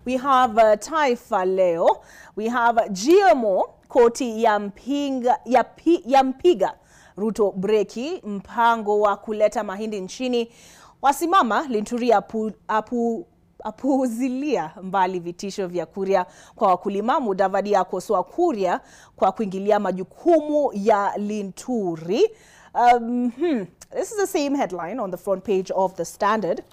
we have Taifa Leo, we have GMO, koti yampiga Ruto breki, mpango wa kuleta mahindi nchini, wasimama Linturi apuuzilia mbali vitisho vya Kuria kwa wakulima, Mudavadi akosoa Kuria kwa kuingilia majukumu ya Linturi. This is the same headline on the front page of the Standard.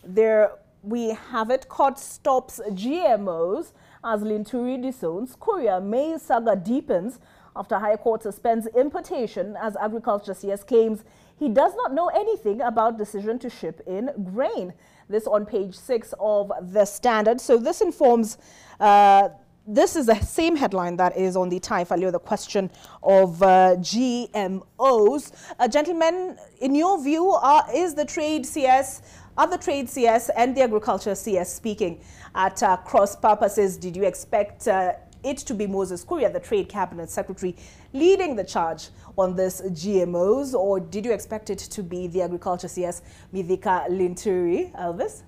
There we have it. Court stops GMOs as Linturi disowns Kuria. Maize saga deepens after High Court suspends importation as Agriculture CS claims he does not know anything about decision to ship in grain. This on page 6 of the Standard. So this informs, this is the same headline that is on the Taifa Leo, the question of GMOs. Gentlemen, in your view, is the trade CS, are the trade CS and the agriculture CS speaking at cross purposes? Did you expect it to be Moses Kuria, the Trade Cabinet Secretary, leading the charge on this GMOs, or did you expect it to be the Agriculture CS, Mithika Linturi? Elvis?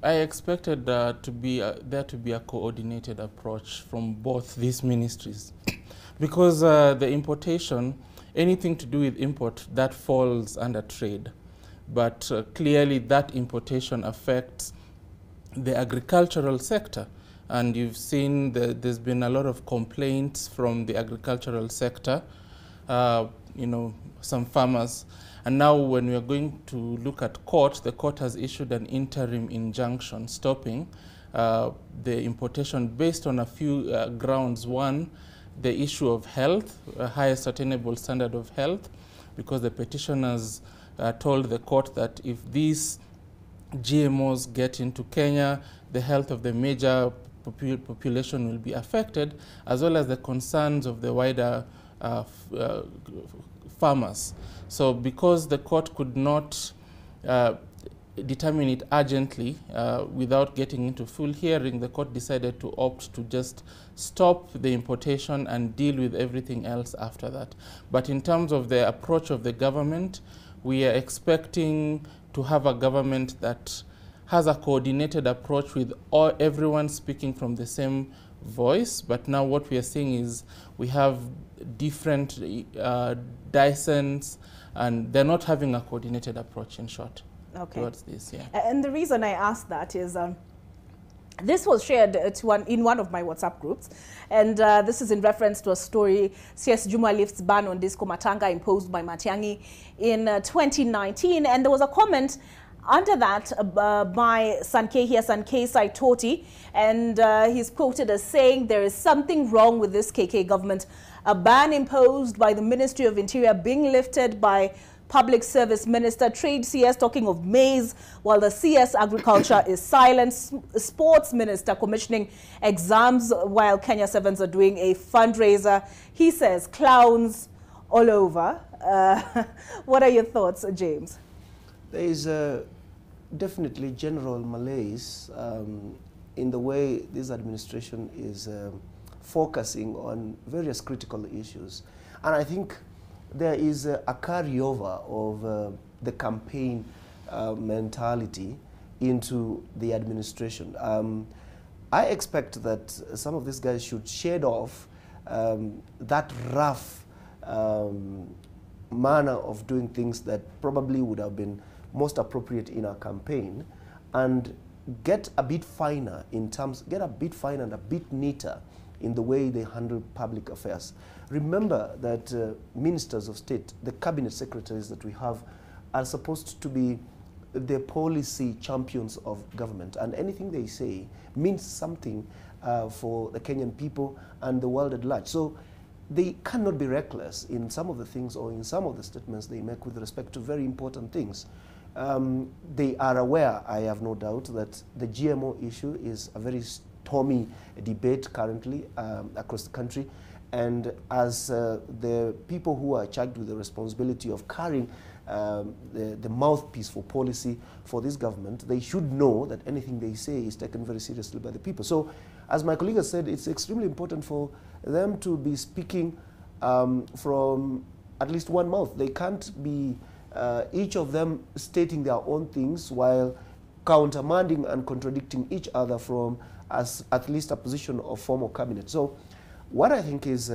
I expected there to be a coordinated approach from both these ministries, because the importation, anything to do with import, that falls under trade. But clearly that importation affects the agricultural sector. And you've seen there's been a lot of complaints from the agricultural sector, you know, some farmers. And now when we are going to look at court, the court has issued an interim injunction stopping the importation based on a few grounds. One, the issue of health, a higher sustainable standard of health, because the petitioners told the court that if these GMOs get into Kenya, the health of the major population will be affected, as well as the concerns of the wider farmers. So because the court could not determine it urgently without getting into full hearing, the court decided to opt to just stop the importation and deal with everything else after that. But in terms of the approach of the government, we are expecting to have a government that has a coordinated approach with everyone speaking from the same voice. But now what we are seeing is we have different dissents, and they're not having a coordinated approach, in short, towards this. Yeah. And the reason I asked that is this was shared in one of my WhatsApp groups, and this is in reference to a story, CS Juma lifts ban on disco matanga imposed by Matiang'i in 2019, and there was a comment under that by Sankei Saitoti, and he's quoted as saying there is something wrong with this KK government. A ban imposed by the Ministry of Interior being lifted by Public Service Minister, Trade CS talking of maize, while the CS Agriculture is silent. Sports Minister commissioning exams while Kenya Sevens are doing a fundraiser. He says clowns all over. What are your thoughts, James? There is definitely general malaise in the way this administration is focusing on various critical issues. And I think there is a carryover of the campaign mentality into the administration. I expect that some of these guys should shed off that rough manner of doing things that probably would have been most appropriate in our campaign, and get a bit finer in terms, get a bit finer and a bit neater in the way they handle public affairs. Remember that ministers of state, the cabinet secretaries that we have, are supposed to be the policy champions of government, and anything they say means something for the Kenyan people and the world at large. So they cannot be reckless in some of the things or in some of the statements they make with respect to very important things. They are aware, I have no doubt, that the GMO issue is a very stormy debate currently across the country. And as the people who are charged with the responsibility of carrying the mouthpiece for policy for this government, they should know that anything they say is taken very seriously by the people. So, as my colleague has said, it's extremely important for them to be speaking from at least one mouth. They can't be each of them stating their own things while countermanding and contradicting each other from as at least a position of formal cabinet. So what I think is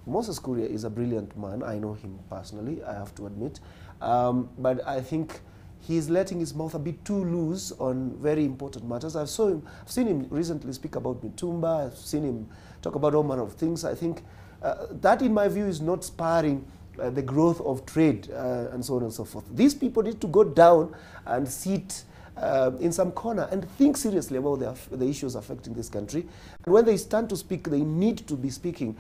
Moses Kuria is a brilliant man. I know him personally, I have to admit. But I think he's letting his mouth a bit too loose on very important matters. I've seen him recently speak about Mitumba. I've seen him talk about all manner of things. I think that, in my view, is not spurring the growth of trade and so on and so forth. These people need to go down and sit in some corner and think seriously about the issues affecting this country. And when they stand to speak, they need to be speaking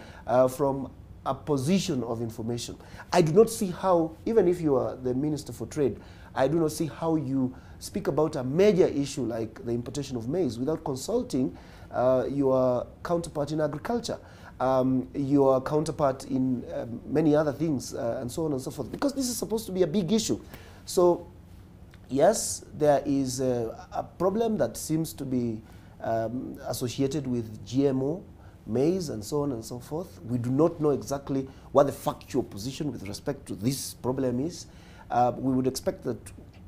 from a position of information. I do not see how, even if you are the Minister for Trade, I do not see how you speak about a major issue like the importation of maize without consulting your counterpart in agriculture, your counterpart in many other things, and so on and so forth, because this is supposed to be a big issue. So yes, there is a problem that seems to be associated with GMO, maize, and so on and so forth. We do not know exactly what the factual position with respect to this problem is. We would expect that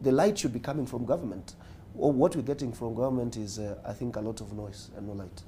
the light should be coming from government. Or what we're getting from government is, I think, a lot of noise and no light.